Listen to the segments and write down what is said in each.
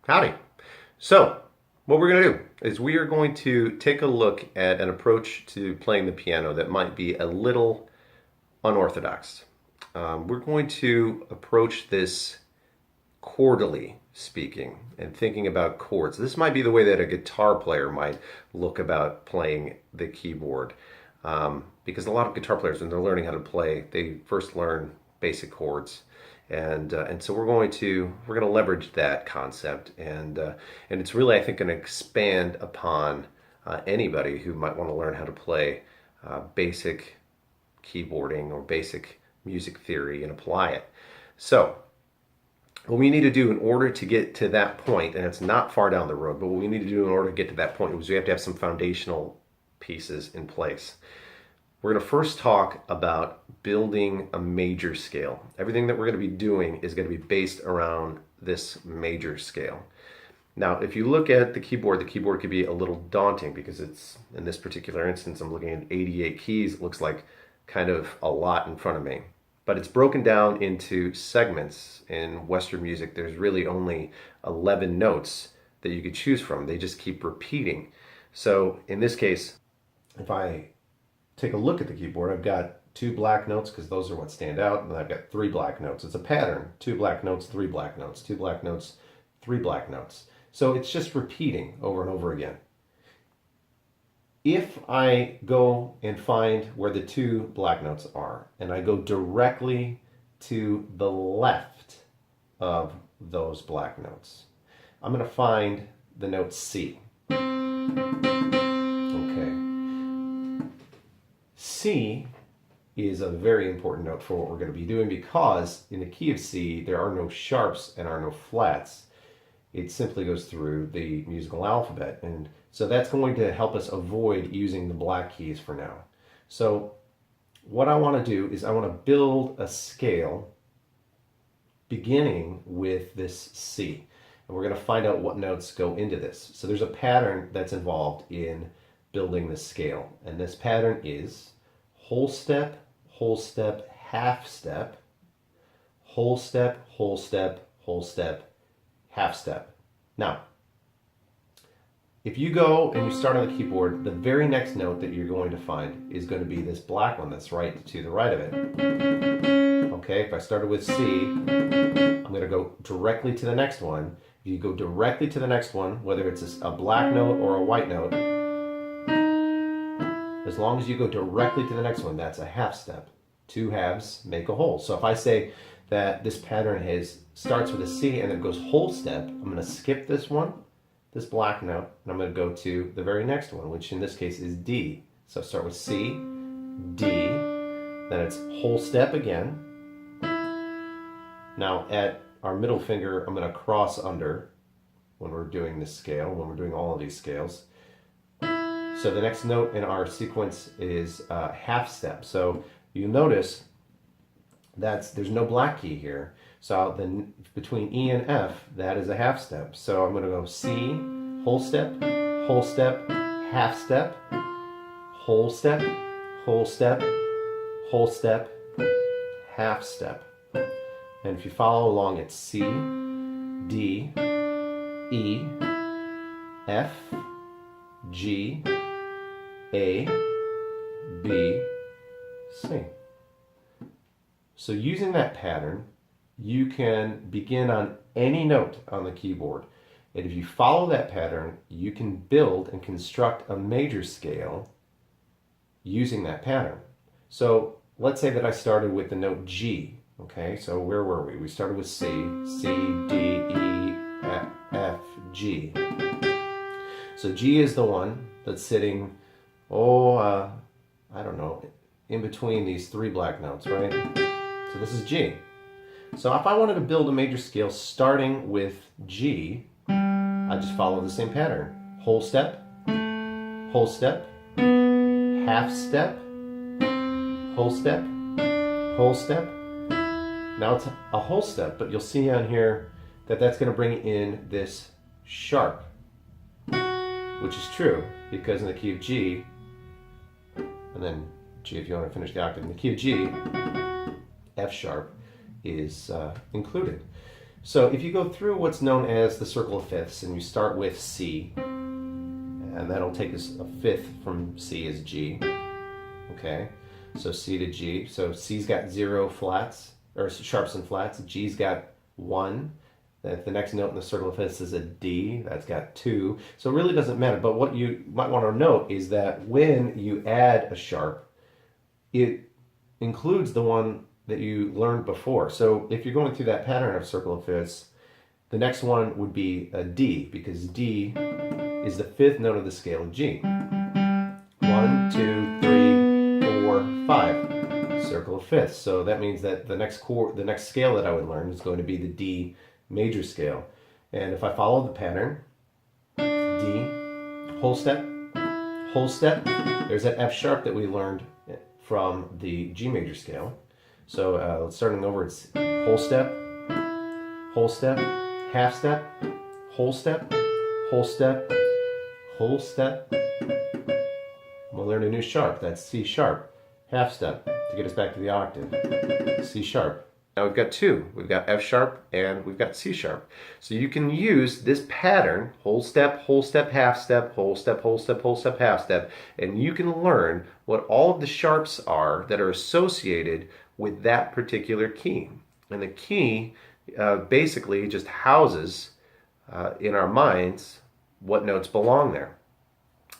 Howdy. So, what we're going to do is we are going to take a look at an approach to playing the piano that might be a little unorthodox. We're going to approach this chordally speaking and thinking about chords. This might be the way that a guitar player might look about playing the keyboard. Because a lot of guitar players, when they're learning how to play, they first learn basic chords. And so we're going to leverage that concept, and it's really, I think, going to expand upon anybody who might want to learn how to play basic keyboarding or basic music theory and apply it. So what we need to do in order to get to that point, and it's not far down the road, but what we need to do in order to get to that point is we have to have some foundational pieces in place. We're going to first talk about building a major scale. Everything that we're going to be doing is going to be based around this major scale. Now, if you look at the keyboard could be a little daunting because it's, in this particular instance, I'm looking at 88 keys. It looks like kind of a lot in front of me. But it's broken down into segments. In Western music, there's really only 11 notes that you could choose from. They just keep repeating. So in this case, if I take a look at the keyboard, I've got 2 black notes because those are what stand out, and I've got 3 black notes. It's a pattern: 2 black notes, 3 black notes, 2 black notes, 3 black notes. So it's just repeating over and over again. If I go and find where the 2 black notes are, and I go directly to the left of those black notes, I'm going to find the note C. C is a very important note for what we're going to be doing, because in the key of C there are no sharps and are no flats. It simply goes through the musical alphabet, and so that's going to help us avoid using the black keys for now. So what I want to do is I want to build a scale beginning with this C, and we're going to find out what notes go into this. So there's a pattern that's involved in building this scale, and this pattern is whole step, half step, whole step, whole step, whole step, half step. Now, if you go and you start on the keyboard, the very next note that you're going to find is going to be this black one that's right to the right of it. Okay, if I started with C, I'm going to go directly to the next one. If you go directly to the next one, whether it's a black note or a white note, as long as you go directly to the next one, that's a half step. 2 halves make a whole. So if I say that this pattern starts with a C and then goes whole step, I'm going to skip this one, this black note, and I'm going to go to the very next one, which in this case is D. So start with C, D, then it's whole step again. Now at our middle finger, I'm going to cross under when we're doing this scale, when we're doing all of these scales. So the next note in our sequence is half step. So you'll notice that there's no black key here. So then between E and F, that is a half step. So I'm going to go C, whole step, half step, whole step, whole step, whole step, half step. And if you follow along, it's C, D, E, F, G, A, B, C. So using that pattern, you can begin on any note on the keyboard. And if you follow that pattern, you can build and construct a major scale using that pattern. So let's say that I started with the note G. Okay, so where were we? We started with C, C, D, E, F, G. So G is the one that's sitting, I don't know, in between these 3 black notes, right? So this is G. So if I wanted to build a major scale starting with G, I just follow the same pattern. Whole step, half step, whole step, whole step. Now it's a whole step, but you'll see on here that that's going to bring in this sharp, which is true because in the key of G, and then G if you want to finish the octave, in the key of G, F sharp is included. So if you go through what's known as the circle of fifths, and you start with C, and that'll take us a fifth from C is G. Okay, so C to G. So C's got 0 flats, or sharps and flats. G's got 1. If the next note in the circle of fifths is a D, that's got 2. So it really doesn't matter. But what you might want to note is that when you add a sharp, it includes the one that you learned before. So if you're going through that pattern of circle of fifths, the next one would be a D, because D is the 5th note of the scale of G. 1, 2, 3, 4, 5. Circle of fifths. So that means that the next scale that I would learn is going to be the D major scale. And if I follow the pattern, D, whole step, there's that F sharp that we learned from the G major scale. So starting over, it's whole step, half step, whole step, whole step, whole step. We'll learn a new sharp, that's C sharp, half step, to get us back to the octave, C sharp. Now we've got 2. We've got F sharp and we've got C sharp. So you can use this pattern, whole step, half step, whole step, half step, and you can learn what all of the sharps are that are associated with that particular key. And the key basically just houses in our minds what notes belong there.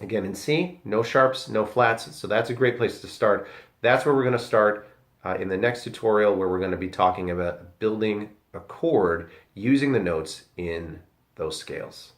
Again, in C, no sharps, no flats, so that's a great place to start. That's where we're going to start in the next tutorial, where we're going to be talking about building a chord using the notes in those scales.